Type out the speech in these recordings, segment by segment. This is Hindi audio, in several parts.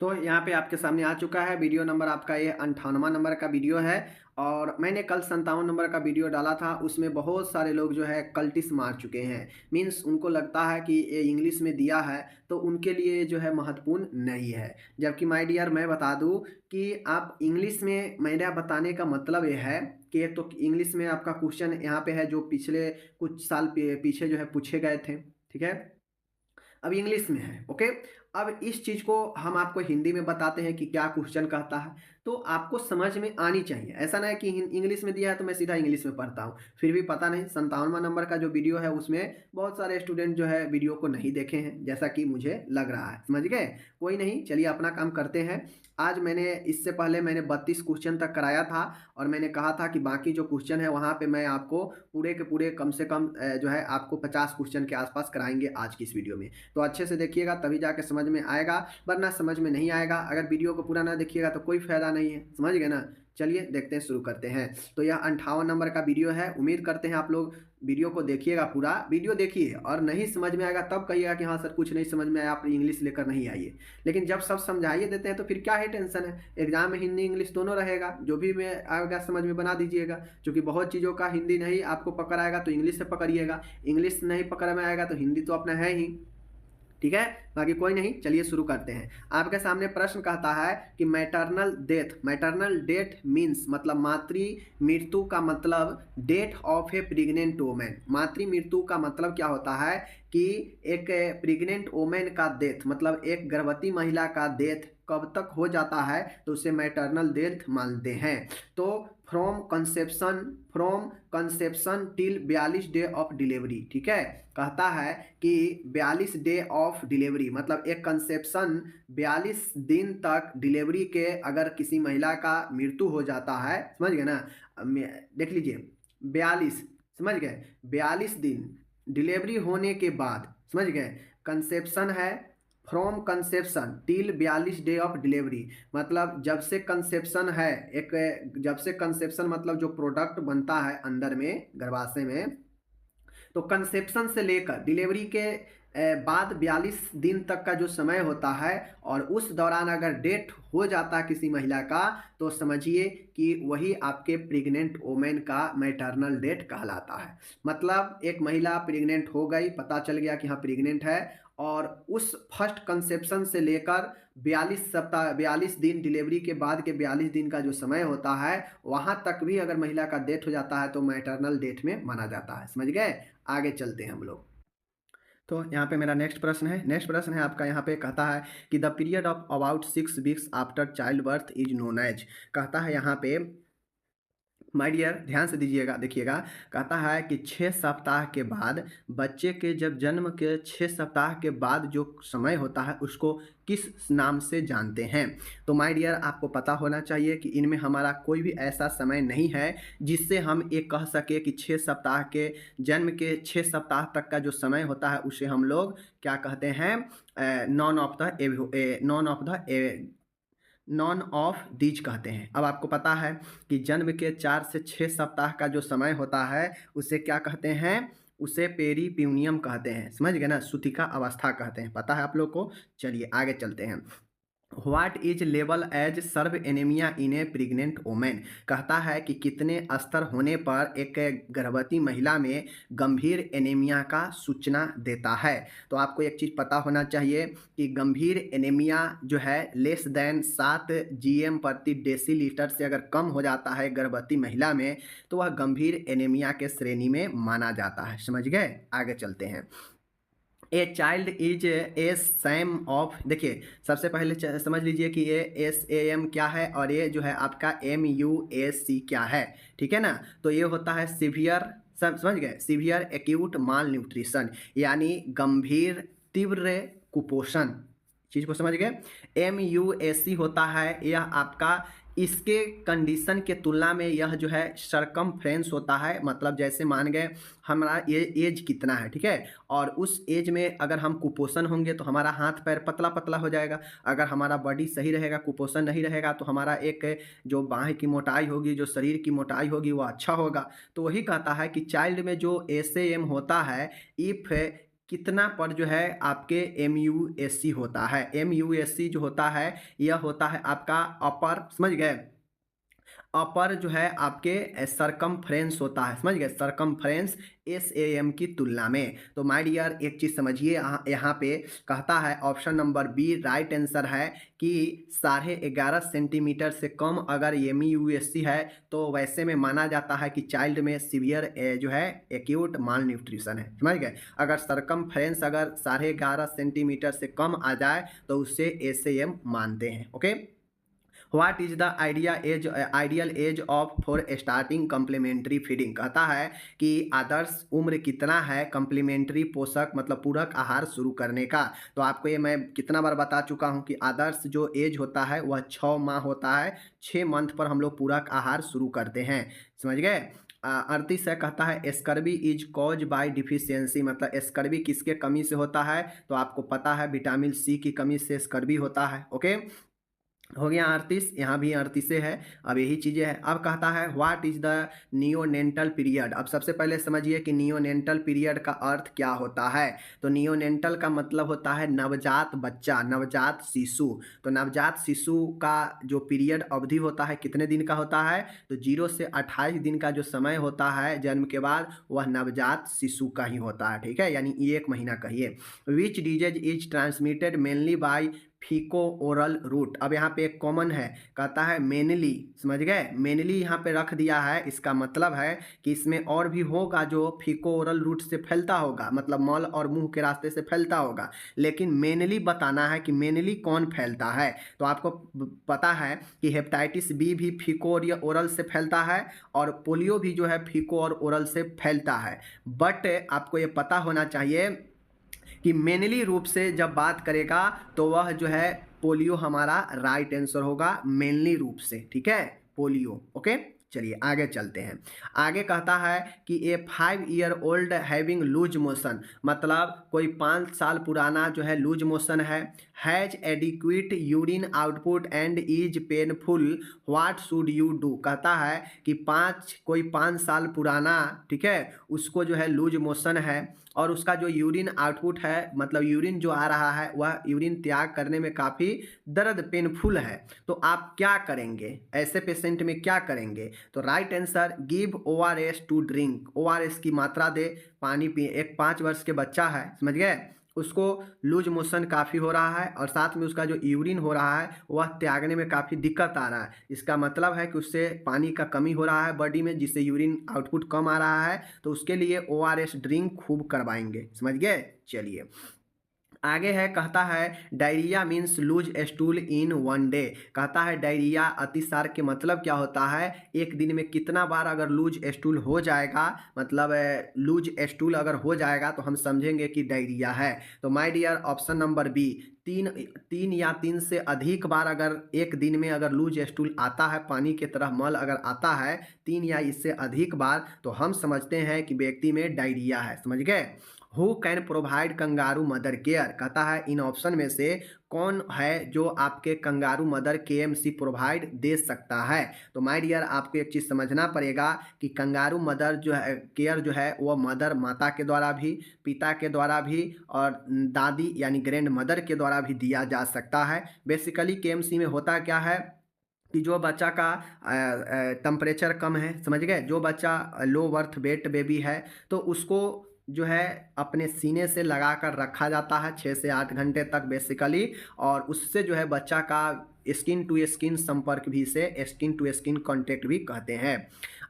तो यहाँ पे आपके सामने आ चुका है वीडियो नंबर आपका ये 98वां नंबर का वीडियो है। और मैंने कल 57 नंबर का वीडियो डाला था, उसमें बहुत सारे लोग जो है कल्टिस मार चुके हैं। मीन्स उनको लगता है कि ये इंग्लिश में दिया है तो उनके लिए जो है महत्वपूर्ण नहीं है। जबकि माय डियर मैं बता दूं कि आप इंग्लिश में, मेरा बताने का मतलब ये है कि एक तो इंग्लिश में आपका क्वेश्चन यहाँ पे है जो पिछले कुछ साल पीछे जो है पूछे गए थे, ठीक है। अब इंग्लिश में है, ओके। अब इस चीज़ को हम आपको हिंदी में बताते हैं कि क्या क्वेश्चन कहता है, तो आपको समझ में आनी चाहिए। ऐसा ना है कि इंग्लिश में दिया है तो मैं सीधा इंग्लिश में पढ़ता हूँ, फिर भी पता नहीं। 57वां नंबर का जो वीडियो है उसमें बहुत सारे स्टूडेंट जो है वीडियो को नहीं देखे हैं, जैसा कि मुझे लग रहा है, समझ गए। कोई नहीं, चलिए अपना काम करते हैं। आज मैंने इससे पहले मैंने 32 क्वेश्चन तक कराया था और मैंने कहा था कि बाकी जो क्वेश्चन है वहाँ पे मैं आपको पूरे के पूरे कम से कम जो है आपको 50 क्वेश्चन के आसपास कराएंगे आज की इस वीडियो में। तो अच्छे से देखिएगा तभी जाके समझ में आएगा, वरना समझ में नहीं आएगा। अगर वीडियो को पूरा ना देखिएगा तो कोई फायदा नहीं है, समझ गए ना। चलिए देखते हैं, शुरू करते हैं। तो यह 58 नंबर का वीडियो है। उम्मीद करते हैं आप लोग वीडियो को देखिएगा, पूरा वीडियो देखिए, और नहीं समझ में आएगा तब कहिएगा कि हाँ सर कुछ नहीं समझ में आया, आप इंग्लिश लेकर नहीं आइए। लेकिन जब सब समझाइए देते हैं तो फिर क्या है टेंशन है। एग्जाम में हिंदी इंग्लिश दोनों रहेगा, जो भी में आएगा समझ में बना दीजिएगा। क्योंकि बहुत चीज़ों का हिंदी नहीं आपको पकड़ आएगा तो इंग्लिश से पकड़िएगा, इंग्लिश नहीं पकड़ में आएगा तो हिंदी तो अपना है ही, ठीक है। बाकी कोई नहीं, चलिए शुरू करते हैं। आपके सामने प्रश्न कहता है कि मैटरनल डेथ मीन्स मतलब मातृ मृत्यु का मतलब death of A pregnant women. मातृ मृत्यु का मतलब क्या होता है कि एक प्रेग्नेंट वोमेन का डेथ मतलब एक गर्भवती महिला का डेथ कब तक हो जाता है तो उसे मैटरनल डेथ मानते हैं। तो from conception till 42 day of delivery, ठीक है। कहता है कि 42 डे ऑफ डिलीवरी मतलब एक कंसेप्शन 42 दिन तक डिलीवरी के अगर किसी महिला का मृत्यु हो जाता है, समझ गए ना। देख लीजिए 42, समझ गए, 42 दिन डिलीवरी होने के बाद, समझ गए। कंसेप्शन है from conception till 42 day of delivery मतलब जब से कंसेप्शन है, एक जब से कंसेप्शन मतलब जो प्रोडक्ट बनता है अंदर में गर्भाशय में, तो कंसेप्शन से लेकर डिलीवरी के बाद 42 दिन तक का जो समय होता है और उस दौरान अगर डेथ हो जाता है किसी महिला का तो समझिए कि वही आपके प्रेग्नेंट वोमेन का मैटरनल डेथ कहलाता है। मतलब एक महिला प्रेग्नेंट हो गई, पता चल गया कि हाँ प्रेग्नेंट है, और उस फर्स्ट कंसेप्शन से लेकर 42 दिन डिलीवरी के बाद के 42 दिन का जो समय होता है वहाँ तक भी अगर महिला का डेथ हो जाता है तो मैटरनल डेथ में माना जाता है, समझ गए। आगे चलते हैं हम लोग। तो यहाँ पे मेरा नेक्स्ट प्रश्न है आपका। यहाँ पे कहता है कि the period of about 6 weeks after child birth is known as. कहता है यहाँ पे माय डियर ध्यान से दीजिएगा, देखिएगा। कहता है कि 6 सप्ताह के बाद, बच्चे के जब जन्म के 6 सप्ताह के बाद जो समय होता है उसको किस नाम से जानते हैं। तो माय डियर आपको पता होना चाहिए कि इनमें हमारा कोई भी ऐसा समय नहीं है जिससे हम ये कह सके कि 6 सप्ताह के जन्म के 6 सप्ताह तक का जो समय होता है उसे हम लोग क्या कहते हैं, नॉन ऑफ दीज कहते हैं। अब आपको पता है कि जन्म के 4 से 6 सप्ताह का जो समय होता है उसे क्या कहते हैं, उसे पेरीप्यूनियम कहते हैं, समझ गए ना, सूतिका अवस्था कहते हैं। पता है आप लोग को। चलिए आगे चलते हैं। What is level as serve anaemia in a pregnant women. कहता है कि कितने स्तर होने पर एक गर्भवती महिला में गंभीर एनीमिया का सूचना देता है। तो आपको एक चीज़ पता होना चाहिए कि गंभीर एनीमिया जो है लेस देन 7 GM प्रति डेसीलीटर से अगर कम हो जाता है गर्भवती महिला में तो वह गंभीर एनीमिया के श्रेणी में माना जाता है, समझ गए। आगे चलते हैं। A child is a Sam of, देखिए सबसे पहले समझ लीजिए कि ये SAM क्या है और ये जो है आपका MUAC क्या है, ठीक है ना। तो ये होता है सीवियर, समझ गए, सीवियर एक्यूट माल न्यूट्रिशन यानी गंभीर तीव्र कुपोषण, चीज़ को समझ गए। MUAC होता है यह आपका, इसके कंडीशन के तुलना में यह जो है सरकमफ्रेंस होता है, मतलब जैसे मान गए हमारा ये एज कितना है, ठीक है, और उस एज में अगर हम कुपोषण होंगे तो हमारा हाथ पैर पतला पतला हो जाएगा। अगर हमारा बॉडी सही रहेगा, कुपोषण नहीं रहेगा, तो हमारा एक जो बाहें की मोटाई होगी, जो शरीर की मोटाई होगी वो अच्छा होगा। तो वही कहता है कि चाइल्ड में जो SAM होता है, इफ़ कितना पर जो है आपके MUSC होता है। MUSC जो होता है यह होता है आपका अपर, समझ गए, अपर जो है आपके सरकमफ्रेंस होता है, समझ गए, सरकमफ्रेंस SAM की तुलना में। तो माय डियर एक चीज़ समझिए, यहाँ पे कहता है option number B right answer है कि 11.5 सेंटीमीटर से कम अगर MUSC है तो वैसे में माना जाता है कि चाइल्ड में सीवियर जो है एक्यूट माल न्यूट्रिशन है, समझ गए। अगर सरकमफ्रेंस अगर 11.5 सेंटीमीटर से कम आ जाए तो उससे SAM मानते हैं। Okay, what is the ideal age of for starting complementary feeding, कहता है कि आदर्श उम्र कितना है कम्प्लीमेंट्री पोषक मतलब पूरक आहार शुरू करने का। तो आपको ये मैं कितना बार बता चुका हूँ कि आदर्श जो एज होता है वह 6 माह होता है, 6 मंथ पर हम लोग पूरक आहार शुरू करते हैं, समझ गए। 38 है, कहता है scurvy is cause by deficiency, मतलब स्कर्बी किसके कमी से होता है, तो आपको पता है विटामिन सी की कमी से स्कर्बी होता है। ओके, हो गया 38, यहाँ भी 38 है। अब यही चीज़ें हैं। अब कहता है व्हाट इज द नियोनेंटल पीरियड। अब सबसे पहले समझिए कि नियोनेंटल पीरियड का अर्थ क्या होता है। तो नियोनेंटल का मतलब होता है नवजात बच्चा, नवजात शिशु। तो नवजात शिशु का जो पीरियड अवधि होता है कितने दिन का होता है, तो 0 से 28 दिन का जो समय होता है जन्म के बाद वह नवजात शिशु का ही होता है, ठीक है, यानी 1 महीना कहिए। Which disease is transmitted mainly by faeco oral route. अब यहाँ पे एक कॉमन है, कहता है मेनली, समझ गए, मेनली यहाँ पे रख दिया है, इसका मतलब है कि इसमें और भी होगा जो फीको ओरल रूट से फैलता होगा, मतलब मल और मुंह के रास्ते से फैलता होगा, लेकिन मेनली बताना है कि मेनली कौन फैलता है। तो आपको पता है कि हेपेटाइटिस बी भी फीको और ओरल से फैलता है और पोलियो भी जो है फीको और ओरल से फैलता है। बट आपको ये पता होना चाहिए कि मेनली रूप से जब बात करेगा तो वह जो है पोलियो हमारा राइट आंसर होगा मेनली रूप से, ठीक है, पोलियो। ओके, चलिए आगे चलते हैं। आगे कहता है कि a 5 year old having loose motion, मतलब कोई 5 साल पुराना जो है लूज मोशन है, has adequate urine output and is painful, what should you do. कहता है कि कोई 5 साल पुराना, ठीक है, उसको जो है लूज मोशन है और उसका जो यूरिन आउटपुट है मतलब यूरिन जो आ रहा है वह यूरिन त्याग करने में काफ़ी दर्द पेनफुल है, तो आप क्या करेंगे, ऐसे पेशेंट में क्या करेंगे। तो right answer give ORS to drink, ORS की मात्रा दे, पानी पिए। एक 5 वर्ष के बच्चा है, समझ गए, उसको लूज मोशन काफ़ी हो रहा है और साथ में उसका जो यूरिन हो रहा है वह त्यागने में काफ़ी दिक्कत आ रहा है। इसका मतलब है कि उससे पानी का कमी हो रहा है बॉडी में, जिससे यूरिन आउटपुट कम आ रहा है, तो उसके लिए ORS ड्रिंक खूब करवाएंगे, समझ गए। चलिए आगे है, कहता है डायरिया मीन्स लूज स्टूल इन 1 डे। कहता है डायरिया अतिसार के मतलब क्या होता है, एक दिन में कितना बार अगर लूज स्टूल हो जाएगा, मतलब लूज स्टूल अगर हो जाएगा तो हम समझेंगे कि डायरिया है। तो my dear option number B, 3 या 3 से अधिक बार अगर एक दिन में अगर लूज स्टूल आता है, पानी की तरह मल अगर आता है 3 या इससे अधिक बार, तो हम समझते हैं कि व्यक्ति में डायरिया है, समझ गए। Who can provide kangaroo mother care, कहता है इन ऑप्शन में से कौन है जो आपके कंगारू मदर KMC प्रोवाइड दे सकता है। तो माय डियर आपको एक चीज़ समझना पड़ेगा कि कंगारू मदर जो है केयर जो है वह मदर माता के द्वारा भी, पिता के द्वारा भी और दादी यानी ग्रैंड मदर के द्वारा भी दिया जा सकता है। बेसिकली KMC में होता क्या है कि जो बच्चा का टेम्परेचर कम है, समझ गए, जो बच्चा लो बर्थ वेट बेबी है तो उसको जो है अपने सीने से लगा कर रखा जाता है 6 से 8 घंटे तक बेसिकली, और उससे जो है बच्चा का स्किन टू स्किन संपर्क भी से स्किन टू स्किन कांटेक्ट भी कहते हैं।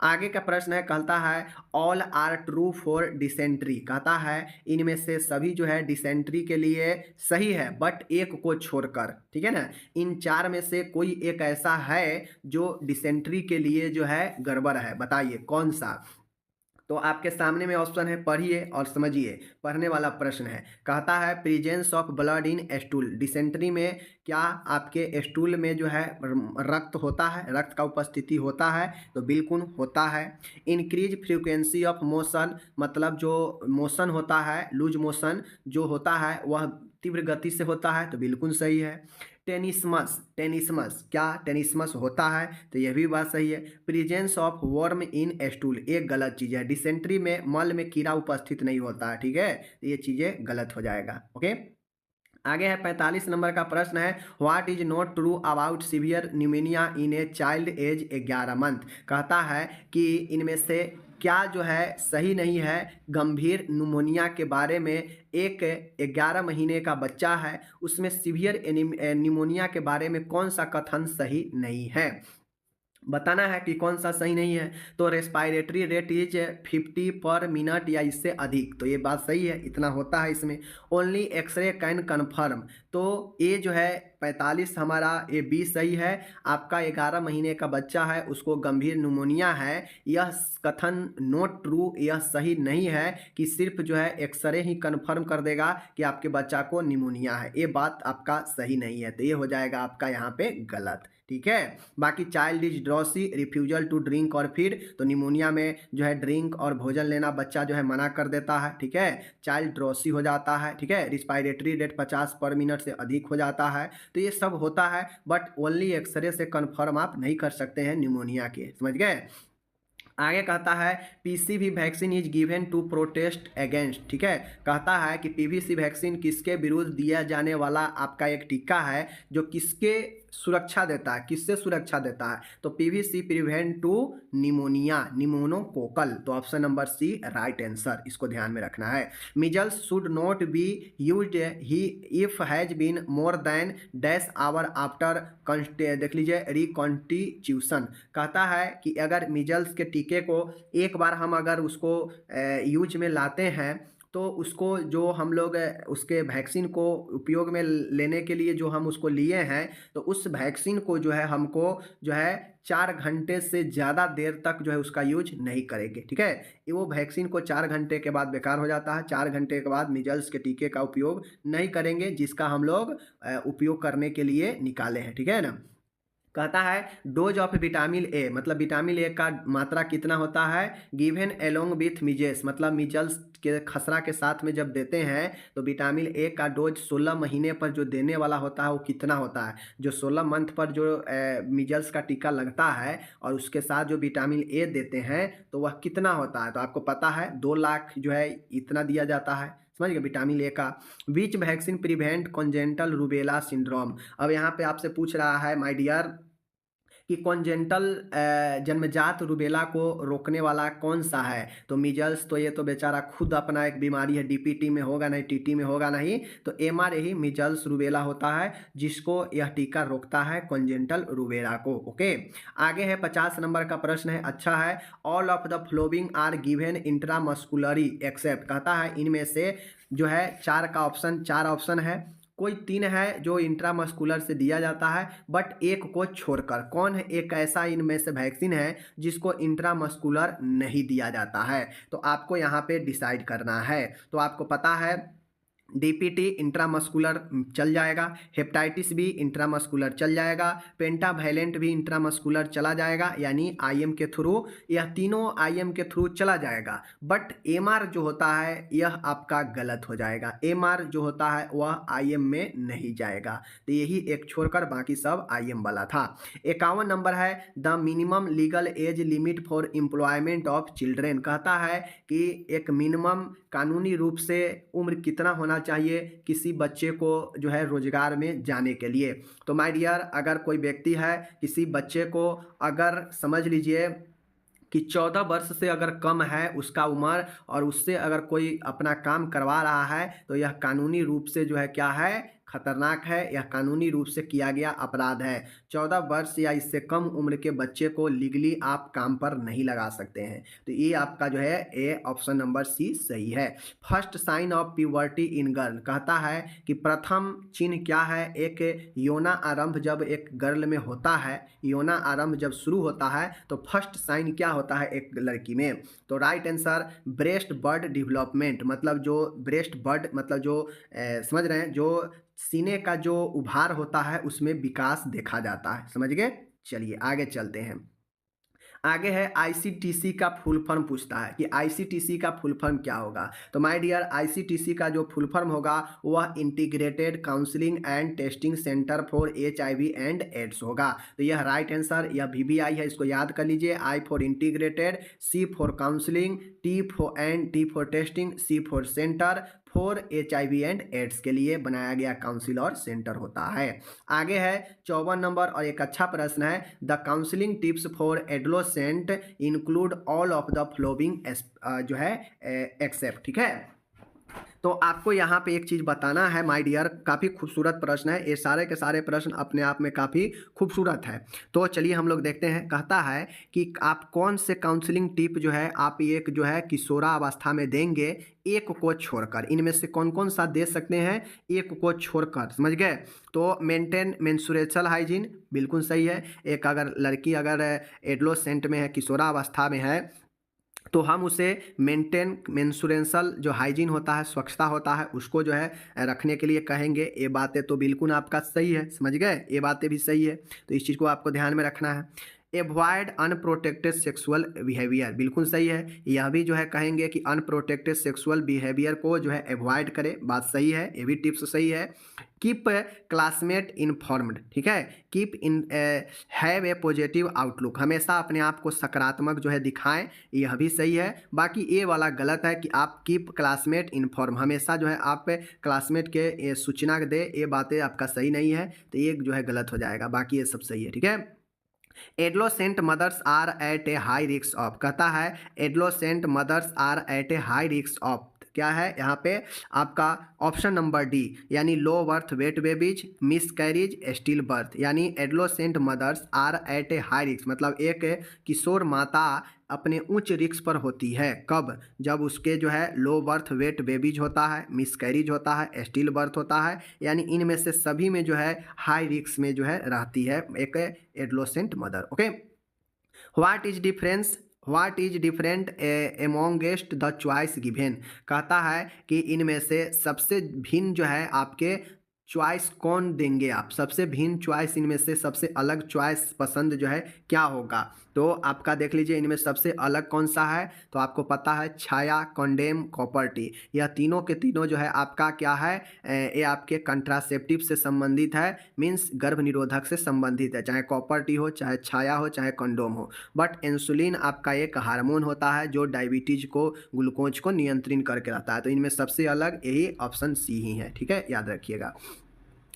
आगे का प्रश्न है, कहता है all are true for dysentery, कहता है इनमें से सभी जो है डिसेंट्री के लिए सही है बट एक को छोड़कर, ठीक है ना, इन 4 में से कोई एक ऐसा है जो डिसेंट्री के लिए जो है गड़बड़ है, बताइए कौन सा। तो आपके सामने में ऑप्शन है, पढ़िए और समझिए, पढ़ने वाला प्रश्न है। कहता है presence of blood in stool, dysentery में क्या आपके स्टूल में जो है रक्त होता है, रक्त का उपस्थिति होता है, तो बिल्कुल होता है। इंक्रीज फ्रीक्वेंसी ऑफ मोशन, मतलब जो मोशन होता है लूज मोशन जो होता है वह तीव्र गति से होता है, तो बिल्कुल सही है। टेनिस्मस, टेनिस्मस क्या टेनिस्मस होता है? तो यह भी बात सही है। Presence of worm in stool, एक गलत चीज़ है। डिसेंट्री में मल में कीड़ा उपस्थित नहीं होता है, ठीक है, तो ये चीज़ें गलत हो जाएगा। ओके, आगे है 45 नंबर का प्रश्न है, what is not true about severe pneumonia in a child age 11 month. कहता है कि इनमें से क्या जो है सही नहीं है गंभीर न्यूमोनिया के बारे में। एक 11 महीने का बच्चा है, उसमें सीवियर न्यूमोनिया के बारे में कौन सा कथन सही नहीं है, बताना है कि कौन सा सही नहीं है। तो रेस्पायरेटरी रेट इज 50 पर मिनट या इससे अधिक, तो ये बात सही है, इतना होता है इसमें। ओनली एक्सरे कैन कन्फर्म, तो ये जो है 45 हमारा ये बी सही है। आपका 11 महीने का बच्चा है, उसको गंभीर न्यूमोनिया है, यह कथन नोट ट्रू, यह सही नहीं है कि सिर्फ जो है एक्सरे ही कन्फर्म कर देगा कि आपके बच्चा को निमोनिया है, ये बात आपका सही नहीं है, तो ये हो जाएगा आपका यहाँ पे गलत। ठीक है, बाकी child is drowsy, refusal to drink और फीड, तो निमोनिया में जो है ड्रिंक और भोजन लेना बच्चा जो है मना कर देता है, ठीक है, चाइल्ड ड्रॉसी हो जाता है, ठीक है, रिस्पायरेटरी रेट 50 पर मिनट से अधिक हो जाता है, तो ये सब होता है, बट ओनली एक्सरे से कन्फर्म आप नहीं कर सकते हैं निमोनिया के, समझ गए। आगे कहता है PCV vaccine is given to protest against, ठीक है, कहता है कि पीवीसी वैक्सीन किसके विरुद्ध दिया जाने वाला आपका एक टीका है जो किसके सुरक्षा देता है, किससे सुरक्षा देता है, तो PVC prevent to pneumonia, pneumococcal, तो option number C right answer, इसको ध्यान में रखना है। Measles should not be used he if has been more than dash hour after देख लीजिए रिकॉन्स्टिट्यूशन, कहता है कि अगर मिजल्स के टीके को एक बार हम अगर उसको यूज में लाते हैं तो उसको जो हम लोग उसके वैक्सीन को उपयोग में लेने के लिए जो हम उसको लिए हैं, तो उस वैक्सीन को जो है हमको जो है 4 घंटे से ज़्यादा देर तक जो है उसका यूज नहीं करेंगे, ठीक है, ये वो वैक्सीन को 4 घंटे के बाद बेकार हो जाता है, 4 घंटे के बाद मिजल्स के टीके का उपयोग नहीं करेंगे जिसका हम लोग उपयोग करने के लिए निकाले हैं, ठीक है ना। कहता है डोज ऑफ विटामिन ए, मतलब विटामिन ए का मात्रा कितना होता है, गिवन एलोंग विथ मिजेस, मतलब मिजल्स के खसरा के साथ में जब देते हैं तो विटामिन ए का डोज 16 महीने पर जो देने वाला होता है वो कितना होता है, जो 16 मंथ पर जो मिजल्स का टीका लगता है और उसके साथ जो विटामिन ए देते हैं तो वह कितना होता है, तो आपको पता है 2 लाख जो है इतना दिया जाता है, समझ गए, विटामिन ए का। Which vaccine prevent congenital rubella syndrome, अब यहाँ पे आपसे पूछ रहा है माय डियर कि कॉन्जेंटल जन्मजात रूबेला को रोकने वाला कौन सा है, तो मिजल्स, तो ये तो बेचारा खुद अपना एक बीमारी है, डीपीटी में होगा नहीं, टीटी में होगा नहीं, तो एमआर ही मिजल्स रूबेला होता है जिसको यह टीका रोकता है कॉन्जेंटल रूबेला को। ओके, आगे है 50 नंबर का प्रश्न है, अच्छा है, all of the following are given intramuscularly except, कहता है इनमें से जो है 4 ऑप्शन है, कोई 3 है जो इंट्रामस्कुलर से दिया जाता है, बट एक को छोड़कर, कौन है एक ऐसा इनमें से वैक्सीन है जिसको इंट्रामस्कुलर नहीं दिया जाता है, तो आपको यहाँ पे डिसाइड करना है। तो आपको पता है डीपीटी इंट्रामस्कुलर चल जाएगा, हेपेटाइटिस बी इंट्रामस्कुलर चल जाएगा, पेंटावैलेंट भी इंट्रामस्कुलर चला जाएगा यानी आईएम के थ्रू, यह तीनों आईएम के थ्रू चला जाएगा, बट एमआर जो होता है यह आपका गलत हो जाएगा, एमआर जो होता है वह आईएम में नहीं जाएगा, तो यही एक छोड़कर बाकी सब आईएम वाला था। 51 नंबर है the minimum legal age limit for employment of children, कहता है कि एक मिनिमम कानूनी रूप से उम्र कितना होना चाहिए किसी बच्चे को जो है रोजगार में जाने के लिए, तो माय डियर अगर कोई व्यक्ति है किसी बच्चे को अगर समझ लीजिए कि 14 वर्ष से अगर कम है उसका उम्र और उससे अगर कोई अपना काम करवा रहा है तो यह कानूनी रूप से जो है क्या है, खतरनाक है, यह कानूनी रूप से किया गया अपराध है। 14 वर्ष या इससे कम उम्र के बच्चे को लीगली आप काम पर नहीं लगा सकते हैं, तो ये आपका जो है ए ऑप्शन नंबर सी सही है। First sign of puberty in girl, कहता है कि प्रथम चिन्ह क्या है, एक यौना आरंभ जब एक गर्ल में होता है, यौना आरंभ जब शुरू होता है तो फर्स्ट साइन क्या होता है एक लड़की में, तो right answer breast bird development, मतलब जो ब्रेस्ट बर्ड मतलब जो समझ रहे हैं जो सीने का जो उभार होता है उसमें विकास देखा जाता है, समझ गए। चलिए आगे चलते हैं। आगे है आईसीटीसी का फुल फॉर्म पूछता है कि आईसीटीसी का फुल फॉर्म क्या होगा। तो माय डियर, आईसीटीसी का जो फुल फॉर्म होगा वह integrated counselling and testing centre for HIV and AIDS होगा। तो यह राइट आंसर, यह VBI है, इसको याद कर लीजिए। I for integrated, C for counselling, T for testing, C for centre, for HIV and AIDS के लिए बनाया गया काउंसिल और सेंटर होता है। आगे है 54 नंबर और एक अच्छा प्रश्न है, the counselling tips for adolescent include all of the flowing जो है एक्सेप्ट। ठीक है, तो आपको यहाँ पे एक चीज़ बताना है माय डियर, काफ़ी खूबसूरत प्रश्न है, ये सारे के सारे प्रश्न अपने आप में काफ़ी खूबसूरत है। तो चलिए हम लोग देखते हैं। कहता है कि आप कौन से काउंसलिंग टिप जो है आप एक जो है किशोरावस्था में देंगे, एक को छोड़कर। इनमें से कौन कौन सा दे सकते हैं, एक को छोड़कर, समझ गए। तो मेंटेन मेंस्ट्रुएशनल हाइजीन, बिल्कुल सही है। एक अगर लड़की अगर एडोलेसेंट में है, किशोरावस्था में है, तो हम उसे मेंटेन मेंस्ट्रुएशनल जो हाइजीन होता है, स्वच्छता होता है, उसको जो है रखने के लिए कहेंगे। ये बातें तो बिल्कुल आपका सही है, समझ गए, ये बातें भी सही है। तो इस चीज़ को आपको ध्यान में रखना है। एवॉइड अनप्रोटेक्टेड सेक्सुअल बिहेवियर, बिल्कुल सही है। यह भी जो है कहेंगे कि अनप्रोटेक्टेड सेक्सुअल बिहेवियर को जो है एवॉइड करें, बात सही है, ये भी टिप्स सही है। कीप क्लासमेट इन्फॉर्म्ड, ठीक है, keep in have a positive outlook, हमेशा अपने आप को सकारात्मक जो है दिखाएं, यह भी सही है। बाकी ये वाला गलत है कि आप कीप क्लासमेट इन्फॉर्म, हमेशा जो है आप क्लासमेट के सूचना दे, ये बातें आपका सही नहीं है, तो ये जो है गलत हो जाएगा। बाकी ये सब सही है, ठीक है। Adolescent mothers are at a high risk of, कहता है adolescent mothers are at a high risk of, क्या है यहाँ पे आपका ऑप्शन नंबर डी, यानी low birth weight babies, miscarriage, stillbirth, यानी adolescent mothers are at a high risk, मतलब एक किशोर माता अपने उच्च रिस्क पर होती है। कब? जब उसके जो है लो बर्थ वेट बेबीज होता है, मिस कैरिज होता है, स्टिल बर्थ होता है, यानी इनमें से सभी में जो है हाई रिस्क में जो है रहती है एक adolescent mother. Okay, what is difference, what is different amongst the choice given, कहता है कि इनमें से सबसे भिन्न जो है आपके चॉइस कौन देंगे आप, सबसे भिन्न चॉइस, इनमें से सबसे अलग चॉइस पसंद जो है क्या होगा। तो आपका देख लीजिए इनमें सबसे अलग कौन सा है, तो आपको पता है छाया, कॉन्डेम, कॉपर्टी, यह तीनों के तीनों जो है आपका क्या है, ये आपके कंट्रासेप्टिव से संबंधित है, मीन्स गर्भ निरोधक से संबंधित है, चाहे कॉपर्टी हो, चाहे छाया हो, चाहे कंडोम हो। बट इंसुलिन आपका एक हार्मोन होता है जो डायबिटीज को, ग्लूकोज को नियंत्रित करके रहता है। तो इनमें सबसे अलग यही ऑप्शन सी ही है, ठीक है, याद रखिएगा।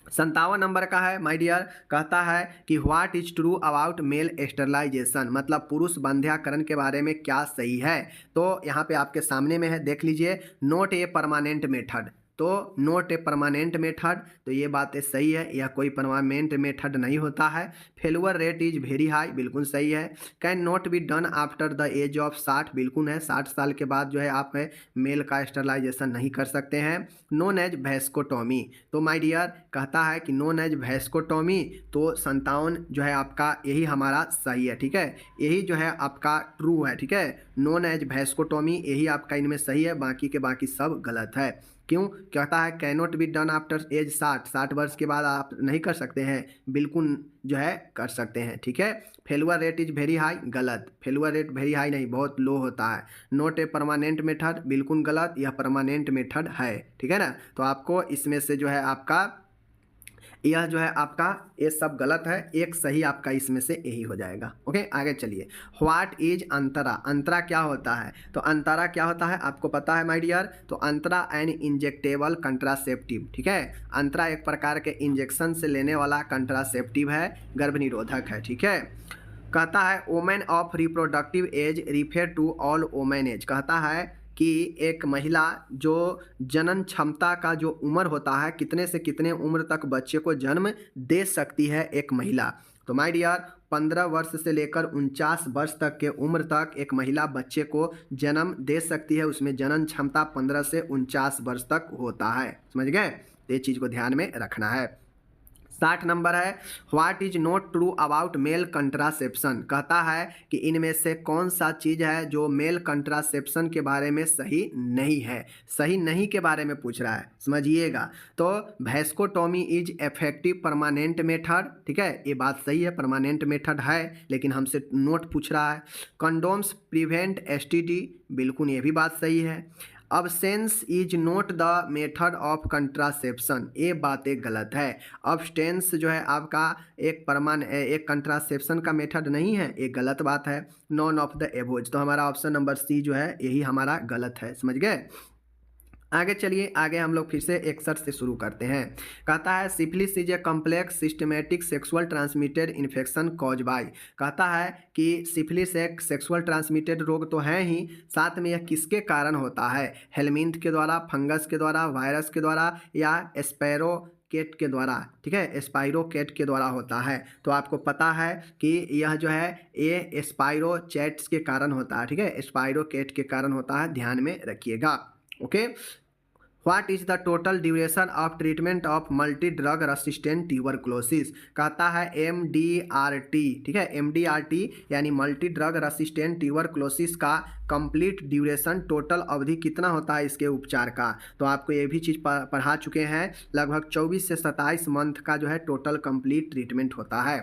57 नंबर का है माय डियर, कहता है कि what is true about male sterilisation, मतलब पुरुष बंध्याकरण के बारे में क्या सही है। तो यहाँ पे आपके सामने में है, देख लीजिए, नोट ए परमानेंट मेथड, तो नोट ए परमानेंट मेथड, तो ये बातें सही है, यह कोई परमानेंट मेथड नहीं होता है। Failure rate is very high, बिल्कुल सही है। Can not be done after the age of 60, बिल्कुल है, 60 साल के बाद जो है आप मेल का स्टरलाइजेशन नहीं कर सकते हैं। नोन एज वैस्कोटॉमी, तो माय डियर कहता है कि नोन एज वैस्कोटॉमी, तो 57 जो है आपका यही हमारा सही है, ठीक है, यही जो है आपका ट्रू है, ठीक है, नोन एज वैस्कोटॉमी यही आपका इनमें सही है, बाकी के बाकी सब गलत है। क्यों? कहता है cannot be done after age 60, 60 वर्ष के बाद आप नहीं कर सकते हैं, बिल्कुल जो है कर सकते हैं, ठीक है। Failure rate is very high, गलत, फेलुअर रेट वेरी हाई नहीं, बहुत लो होता है। नॉट ए परमानेंट मेथड, बिल्कुल गलत, यह परमानेंट मेथड है, ठीक है ना। तो आपको इसमें से जो है आपका यह जो है आपका ये सब गलत है, एक सही आपका इसमें से यही हो जाएगा। ओके, आगे चलिए। व्हाट इज अंतरा, अंतरा क्या होता है, तो अंतरा क्या होता है आपको पता है माय डियर, तो अंतरा एन इंजेक्टेबल कंट्रासेप्टिव, ठीक है, अंतरा एक प्रकार के इंजेक्शन से लेने वाला कंट्रासेप्टिव है, गर्भ निरोधक है, ठीक है। कहता है women of reproductive age refer to all women age, कहता है कि एक महिला जो जनन क्षमता का जो उम्र होता है, कितने से कितने उम्र तक बच्चे को जन्म दे सकती है एक महिला। तो माय डियर 15 वर्ष से लेकर 49 वर्ष तक के उम्र तक एक महिला बच्चे को जन्म दे सकती है, उसमें जनन क्षमता 15 से 49 वर्ष तक होता है, समझ गए, तो ये चीज़ को ध्यान में रखना है। 60 नंबर है, what is not true about mail contraception. कहता है कि इनमें से कौन सा चीज़ है जो मेल कंट्रासेप्शन के बारे में सही नहीं है। सही नहीं के बारे में पूछ रहा है, समझिएगा। तो वैस्कोटॉमी इज इफेक्टिव परमानेंट मेथड, ठीक है, ये बात सही है, परमानेंट मेथड है, लेकिन हमसे नोट पूछ रहा है। कंडोम्स प्रिवेंट एसटीडी, बिल्कुल ये भी बात सही है। Abstinence is not the method of contraception, ये बात एक गलत है। अब्सटेंस जो है आपका एक कंट्रासेप्शन का मेथड नहीं है, ये गलत बात है। नॉन ऑफ द एबोज, तो हमारा ऑप्शन नंबर सी जो है यही हमारा गलत है, समझ गए। आगे चलिए, आगे हम लोग फिर से एक्सर से शुरू करते हैं। कहता है syphilis is a complex systematic sexual transmitted infection cause by. कहता है कि सिफिलिस एक सेक्सुअल ट्रांसमिटेड रोग तो है ही, साथ में यह किसके कारण होता है? हेलमिंथ के द्वारा, फंगस के द्वारा, वायरस के द्वारा या स्पैरो केट के द्वारा, ठीक है, स्पाइरो केट के द्वारा होता है। तो आपको पता है कि यह जो है ये स्पाइरो चैट्स के कारण होता है, ठीक है, स्पाइरो केट के कारण होता है, ध्यान में रखिएगा। Okay, what is the total duration of treatment of multi drug resistant tuberculosis. कहता है MDRT, ठीक है, MDRT यानी मल्टी ड्रग रेसिस्टेंट ट्यूबरकुलोसिस का कंप्लीट ड्यूरेशन, टोटल अवधि कितना होता है इसके उपचार का। तो आपको ये भी चीज़ पढ़ा चुके हैं, लगभग 24 से 27 मंथ का जो है टोटल कंप्लीट ट्रीटमेंट होता है।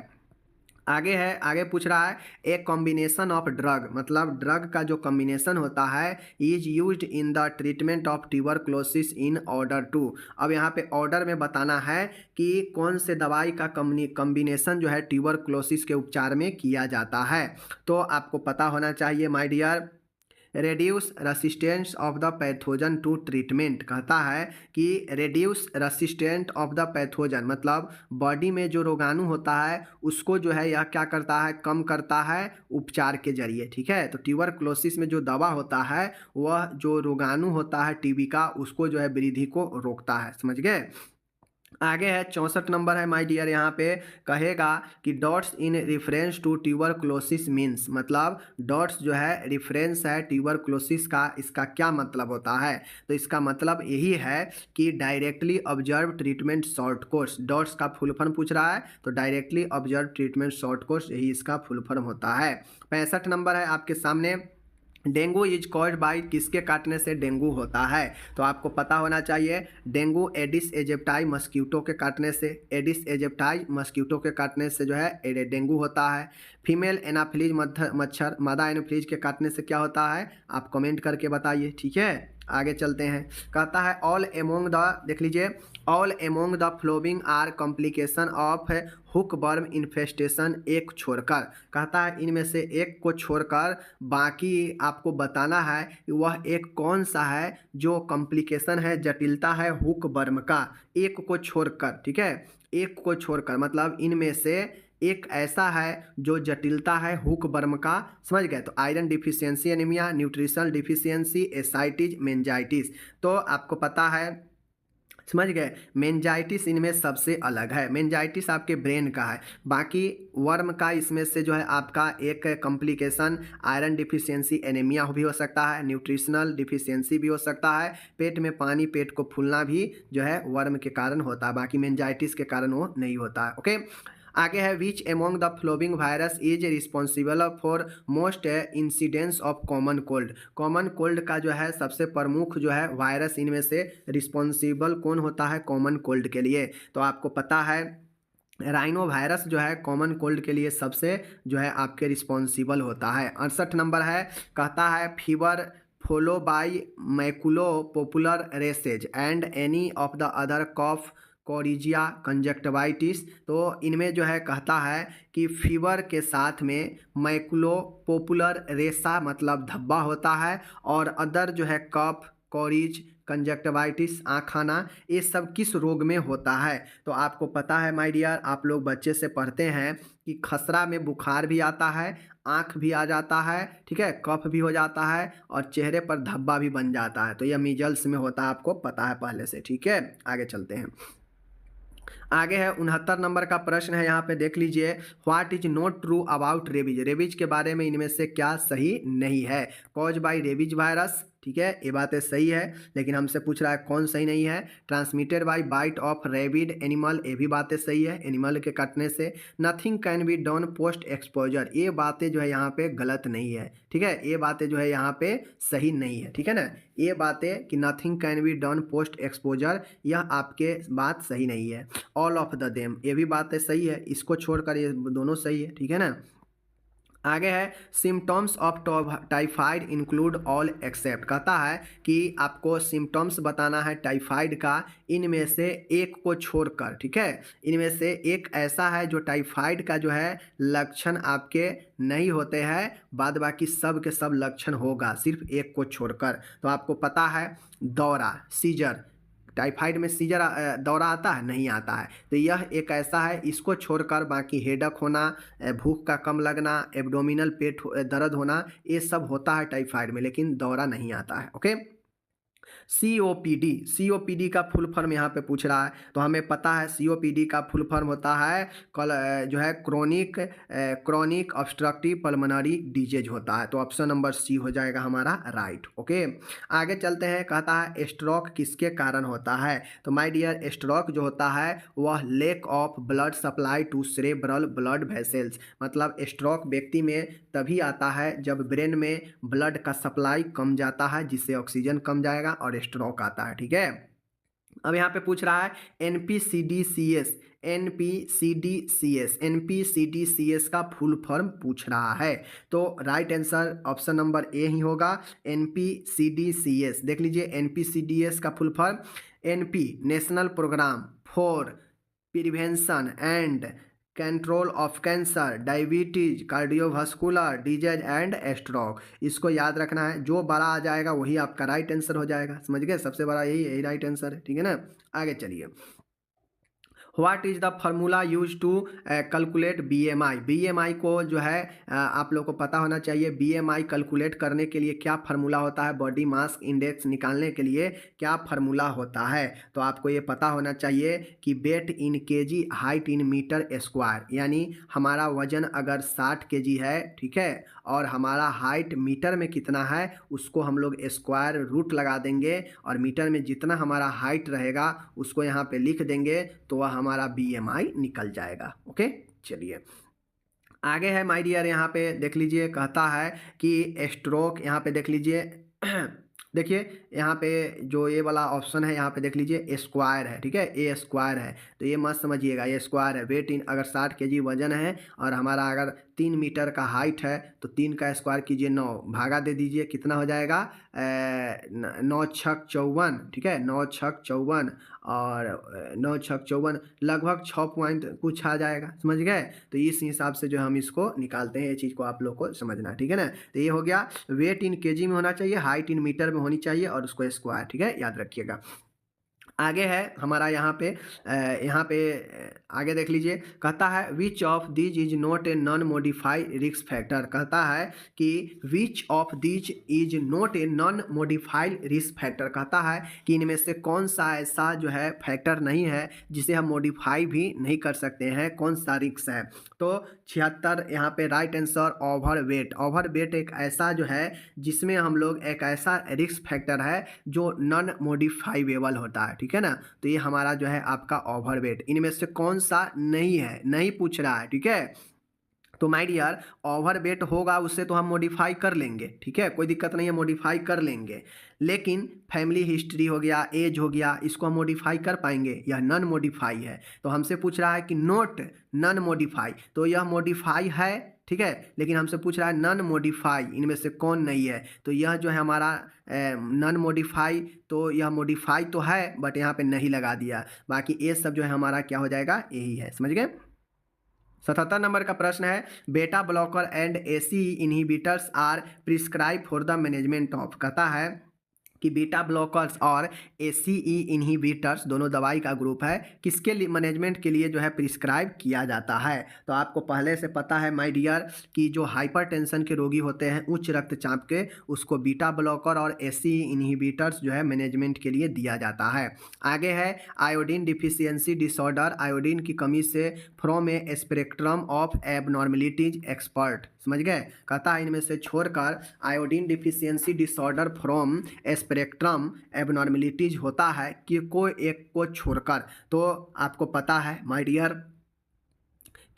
आगे है, आगे पूछ रहा है ए कॉम्बिनेशन ऑफ ड्रग, मतलब ड्रग का जो कॉम्बिनेशन होता है is used in the treatment of tuberculosis in order to. अब यहाँ पे ऑर्डर में बताना है कि कौन से दवाई का कॉम्बिनेशन जो है ट्यूबरकुलोसिस के उपचार में किया जाता है। तो आपको पता होना चाहिए my dear, reduce resistance of the pathogen to treatment. कहता है कि reduce resistant of the pathogen, मतलब बॉडी में जो रोगाणु होता है उसको जो है यह क्या करता है, कम करता है उपचार के जरिए, ठीक है। तो ट्यूबरकुलोसिस में जो दवा होता है वह जो रोगाणु होता है टीबी का, उसको जो है वृद्धि को रोकता है, समझ गए। आगे है 64 नंबर है माय डियर, यहाँ पे कहेगा कि DOTS in reference to tuberculosis means, मतलब डॉट्स जो है रिफरेंस है ट्यूबरकुलोसिस का, इसका क्या मतलब होता है। तो इसका मतलब यही है कि directly observe treatment short course. Dots का फुल फॉर्म पूछ रहा है, तो directly observe treatment short course, यही इसका फुल फॉर्म होता है। 65 नंबर है आपके सामने, डेंगू इज कॉज्ड बाय, किसके काटने से डेंगू होता है। तो आपको पता होना चाहिए, डेंगू एडिस एजिप्टाई मस्कीटो के काटने से, एडिस एजिप्टाई मस्कीटो के काटने से जो है डेंगू होता है। फीमेल एनाफिलीज मच्छर, मादा एनाफिलीज के काटने से क्या होता है, आप कमेंट करके बताइए, ठीक है। आगे चलते हैं, कहता है ऑल एमोंग द, देख लीजिए, all among the following are complication of hook worm infestation, एक छोड़कर। कहता है इनमें से एक को छोड़कर बाकी आपको बताना है कि वह एक कौन सा है जो कॉम्प्लिकेशन है, जटिलता है हुक वर्म का, एक को छोड़कर, ठीक है, एक को छोड़कर, मतलब इनमें से एक ऐसा है जो जटिलता है हुक वर्म का, समझ गए। तो iron deficiency anaemia, nutritional deficiency, ascites, meningitis. तो आपको पता है, समझ गए, मेंजाइटिस इनमें सबसे अलग है, मेंजाइटिस आपके ब्रेन का है, बाकी वर्म का इसमें से जो है आपका एक कॉम्प्लिकेशन आयरन डिफिशियंसी एनीमिया भी हो सकता है, न्यूट्रिशनल डिफिशियंसी भी हो सकता है, पेट में पानी, पेट को फूलना भी जो है वर्म के कारण होता है, बाकी मेंजाइटिस के कारण वो नहीं होता है। ओके, आगे है विच among the flowing virus is responsible for most incidence of common cold. Common cold का जो है सबसे प्रमुख जो है वायरस, इनमें से रिस्पॉन्सिबल कौन होता है कॉमन कोल्ड के लिए। तो आपको पता है राइनो वायरस जो है कॉमन कोल्ड के लिए सबसे जो है आपके रिस्पॉन्सिबल होता है। 68 नंबर है, कहता है fever follow by maculo papular rashes and any of the other cough coryza conjunctivitis. तो इनमें जो है कहता है कि फीवर के साथ में मैकुलो पॉपुलर रेसा, मतलब धब्बा होता है, और अदर जो है कफ, कोरिज, कंजक्टिवाइटिस, आँखाना, ये सब किस रोग में होता है। तो आपको पता है माय डियर, आप लोग बच्चे से पढ़ते हैं कि खसरा में बुखार भी आता है, आँख भी आ जाता है, ठीक है, कफ भी हो जाता है और चेहरे पर धब्बा भी बन जाता है। तो यह मीजल्स में होता है, आपको पता है पहले से, ठीक है। आगे चलते हैं, आगे है 69 नंबर का प्रश्न है, यहाँ पे देख लीजिए, what is not true about rabies. Rabies के बारे में इनमें से क्या सही नहीं है। कॉज बाय रेबीज वायरस, ठीक है, ये बातें सही है, लेकिन हमसे पूछ रहा है कौन सही नहीं है। Transmitted by bite of rabid animal, ये भी बातें सही है, एनिमल के काटने से। Nothing can be done post exposure, ये बातें जो है यहाँ पे गलत नहीं है, ठीक है, ये बातें जो है यहाँ पे सही नहीं है, ठीक है ना। ये बातें कि nothing can be done post exposure, यह आपके बात सही नहीं है। ऑल ऑफ द देम, ये भी बातें सही है, इसको छोड़कर ये दोनों सही है, ठीक है ना। आगे है symptoms of typhoid include all except, कहता है कि आपको सिम्टम्स बताना है टाइफाइड का, इनमें से एक को छोड़कर, ठीक है, इनमें से एक ऐसा है जो टाइफाइड का जो है लक्षण आपके नहीं होते हैं, बाद बाकी सब के सब लक्षण होगा, सिर्फ एक को छोड़कर। तो आपको पता है दौरा, सीजर, टाइफाइड में सीजर दौरा आता है, नहीं आता है, तो यह एक ऐसा है, इसको छोड़कर बाकी हेडक होना, भूख का कम लगना, एब्डोमिनल पेट दर्द होना, ये सब होता है टाइफाइड में, लेकिन दौरा नहीं आता है। ओके, सीओपीडी, सीओपीडी का फुल फॉर्म यहाँ पे पूछ रहा है, तो हमें पता है सीओपीडी का फुल फॉर्म होता है जो है क्रोनिक ऑब्स्ट्रक्टिव पल्मोनरी डिजीज होता है, तो ऑप्शन नंबर सी हो जाएगा हमारा राइट। ओके, आगे चलते हैं, कहता है स्ट्रोक किसके कारण होता है। तो माय डियर, स्ट्रोक जो होता है वह lack of blood supply to cerebral blood vessels, मतलब स्ट्रोक व्यक्ति में तभी आता है जब ब्रेन में ब्लड का सप्लाई कम जाता है, जिससे ऑक्सीजन कम जाएगा और स्ट्रोक आता है, ठीक है। अब यहाँ पे पूछ रहा है NPCDCS, NPCDCS का फुल फॉर्म पूछ रहा है, तो right answer option number A ही होगा, NPCDCS। देख लीजिए NPCDS का full form, NP national programme for prevention and control of cancer, diabetes, cardiovascular disease and stroke. इसको याद रखना है, जो बड़ा आ जाएगा वही आपका राइट आंसर हो जाएगा, समझ गए, सबसे बड़ा यही राइट आंसर है, ठीक है ना। आगे चलिए, what is the formula use to calculate BMI, BMI को जो है आप लोग को पता होना चाहिए, BMI कैलकुलेट करने के लिए क्या फार्मूला होता है, बॉडी मास इंडेक्स निकालने के लिए क्या फार्मूला होता है। तो आपको ये पता होना चाहिए कि weight in KG, height in metre square, यानी हमारा वजन अगर 60 केजी है, ठीक है, और हमारा हाइट मीटर में कितना है उसको हम लोग स्क्वायर रूट लगा देंगे, और मीटर में जितना हमारा हाइट रहेगा उसको यहाँ पे लिख देंगे, तो वह हमारा BMI निकल जाएगा। ओके, चलिए आगे है माय डियर, यहाँ पे देख लीजिए, कहता है कि स्ट्रोक, यहाँ पे देख लीजिए देखिए यहाँ पे जो ये वाला ऑप्शन है, यहाँ पे देख लीजिए स्क्वायर है, ठीक है, ए स्क्वायर है, तो ये मत समझिएगा, ये स्क्वायर है। वेट इन अगर 60 केजी वजन है और हमारा अगर 3 मीटर का हाइट है, तो 3 का स्क्वायर कीजिए 9, भागा दे दीजिए, कितना हो जाएगा 9 छक 54, ठीक है, 9 छक 54 और 9 छक 54 लगभग 6 पॉइंट कुछ आ जाएगा, समझ गए। तो इस हिसाब से जो हम इसको निकालते हैं, ये चीज़ को आप लोग को समझना, ठीक है ना। तो ये हो गया, वेट इन केजी में होना चाहिए, हाइट इन मीटर में होनी चाहिए और उसको स्क्वायर, ठीक है, याद रखिएगा। आगे है हमारा यहाँ पे आगे देख लीजिए, कहता है which of these is not a non modified risk factor, कहता है कि which of these is not a non modified risk factor, कहता है कि इनमें से कौन सा ऐसा जो है फैक्टर नहीं है जिसे हम मॉडिफाई भी नहीं कर सकते हैं, कौन सा रिस्क है। तो 76 यहाँ पे राइट आंसर ओवरवेट, ओवरवेट एक ऐसा जो है जिसमें हम लोग एक ऐसा रिस्क फैक्टर है जो नॉन मॉडिफाइबल होता है, ठीक है ना। तो ये हमारा जो है आपका ओवरवेट, इनमें से कौन सा नहीं है, नहीं पूछ रहा है, ठीक है। तो माय डियर, ओवरवेट होगा उससे तो हम मॉडिफाई कर लेंगे, ठीक है, कोई दिक्कत नहीं है, मॉडिफाई कर लेंगे, लेकिन फैमिली हिस्ट्री हो गया, एज हो गया, इसको हम मॉडिफाई कर पाएंगे, यह नॉन मॉडिफाई है। तो हमसे पूछ रहा है कि नोट नॉन मॉडिफाई, तो यह मॉडिफाई है, ठीक है, लेकिन हमसे पूछ रहा है नॉन मॉडिफाई, इनमें से कौन नहीं है। तो यह जो है हमारा नॉन मॉडिफाई, तो यह मॉडिफाई तो है बट यहाँ पे नहीं लगा दिया, बाकी ये सब जो है हमारा क्या हो जाएगा, यही है, समझ गए। 77 नंबर का प्रश्न है, beta blocker and ACE inhibitors are prescribe for the management of, कहता है कि बीटा ब्लॉकर्स और एसीई इनहिबिटर्स दोनों दवाई का ग्रुप है, किसके लिए मैनेजमेंट के लिए जो है प्रिस्क्राइब किया जाता है। तो आपको पहले से पता है माय डियर कि जो हाइपरटेंशन के रोगी होते हैं, उच्च रक्तचाप के, उसको बीटा ब्लॉकर और एसीई इनहिबिटर्स जो है मैनेजमेंट के लिए दिया जाता है। आगे है आयोडीन डिफिशियंसी डिसऑर्डर, आयोडीन की कमी से from A spectrum of abnormalities expert, समझ गए। कहता है इनमें से छोड़कर iodine deficiency disorder from spectrum abnormalities होता है कि कोई एक को छोड़कर। तो आपको पता है माय डियर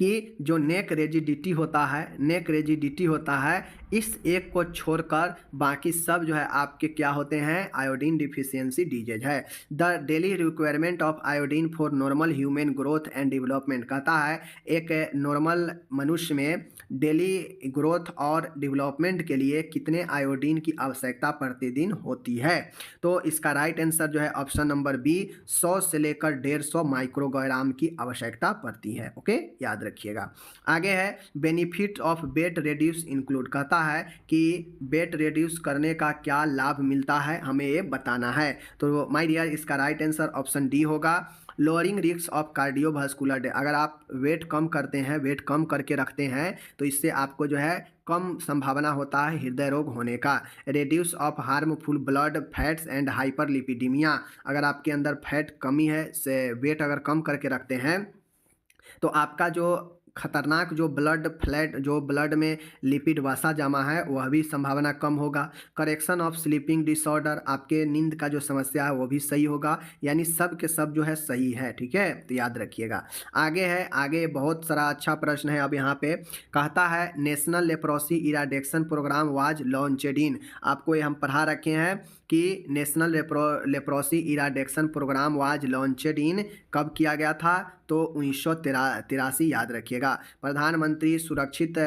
कि जो नेक रेजिडिटी होता है, नेक रेजिडिटी होता है, इस एक को छोड़कर बाकी सब जो है आपके क्या होते हैं, आयोडीन डिफिशियंसी डिजीज है। The daily requirement of iodine for normal human growth and development, कहता है एक नॉर्मल मनुष्य में डेली ग्रोथ और डेवलपमेंट के लिए कितने आयोडीन की आवश्यकता प्रतिदिन होती है। तो इसका राइट आंसर जो है ऑप्शन नंबर बी, 100 से लेकर 150 माइक्रोग्राम की आवश्यकता पड़ती है। ओके, याद रखिएगा। आगे है benefit of weight reduce include, कहता है कि वेट रिड्यूस करने का क्या लाभ मिलता है, हमें ये बताना है। तो माय डियर इसका राइट आंसर ऑप्शन डी होगा, lowering risk of cardiovascular death. अगर आप वेट कम करते हैं, वेट कम करके रखते हैं, तो इससे आपको जो है कम संभावना होता है हृदय रोग होने का। Reduce of harmful blood fats and hyperlipidaemia, अगर आपके अंदर फैट कमी है, से वेट अगर कम करके रखते हैं, तो आपका जो खतरनाक जो ब्लड फ्लैट, जो ब्लड में लिपिड वसा जमा है, वह भी संभावना कम होगा। करेक्शन ऑफ स्लीपिंग डिसऑर्डर, आपके नींद का जो समस्या है वो भी सही होगा। यानी सब के सब जो है सही है, ठीक है, तो याद रखिएगा। आगे है, आगे बहुत सारा अच्छा प्रश्न है। अब यहाँ पे कहता है national leprosy eradication programme was launched in, आपको ये हम पढ़ा रखे हैं कि national leprosy eradication programme was launched in कब किया गया था, तो 1983, याद रखिएगा। प्रधानमंत्री सुरक्षित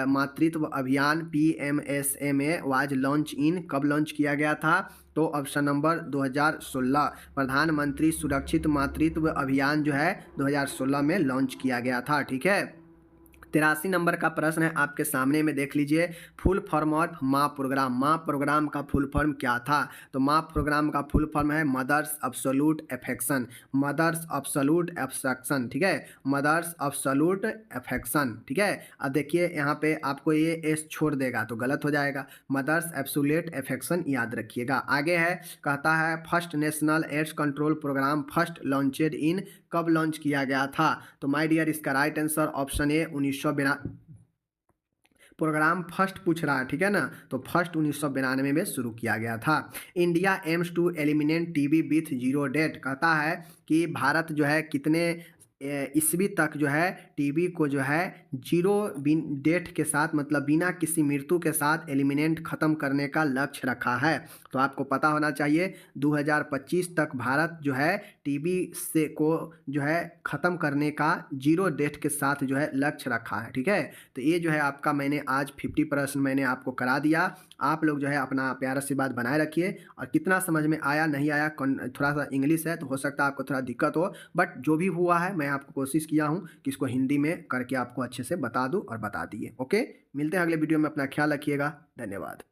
मातृत्व अभियान PMSMA वाज लॉन्च इन, कब लॉन्च किया गया था, तो ऑप्शन नंबर 2016, प्रधानमंत्री सुरक्षित मातृत्व अभियान जो है 2016 में लॉन्च किया गया था, ठीक है। 83 नंबर का प्रश्न है आपके सामने में, देख लीजिए। Full form of MAA programme, MAA programme का फुल फॉर्म क्या था, तो माँ प्रोग्राम का फुल फॉर्म है mothers absolute affection, mothers absolute affection, ठीक है, मदर्स एब्सोल्यूट अफेक्शन, ठीक है। अब देखिए यहाँ पे आपको ये एस छोड़ देगा तो गलत हो जाएगा, मदर्स एब्सोल्यूट अफेक्शन, याद रखिएगा। आगे है, कहता है first national AIDS control programme first launched in, कब लॉन्च किया गया था, तो माय डियर इसका right answer option A 1992, programme first पूछ रहा है, ठीक है ना, तो फर्स्ट 1992 में शुरू किया गया था। India aims to eliminate TB with zero death, कहता है कि भारत जो है कितने ईस्वी तक जो है टीबी को जो है जीरो डेट के साथ, मतलब बिना किसी मृत्यु के साथ एलिमिनेट ख़त्म करने का लक्ष्य रखा है। तो आपको पता होना चाहिए 2025 तक भारत जो है टीबी से को जो है ख़त्म करने का जीरो डेट के साथ जो है लक्ष्य रखा है, ठीक है। तो ये जो है आपका मैंने आज 50 प्रश्न मैंने आपको करा दिया। आप लोग जो है अपना प्यारा सी बात बनाए रखिए, और कितना समझ में आया नहीं आया, थोड़ा सा इंग्लिश है तो हो सकता है आपको थोड़ा दिक्कत हो, बट जो भी हुआ है मैं आपको कोशिश किया हूँ कि इसको हिंदी में करके आपको अच्छे से बता दूँ और बता दिए। ओके, मिलते हैं अगले वीडियो में, अपना ख्याल रखिएगा, धन्यवाद।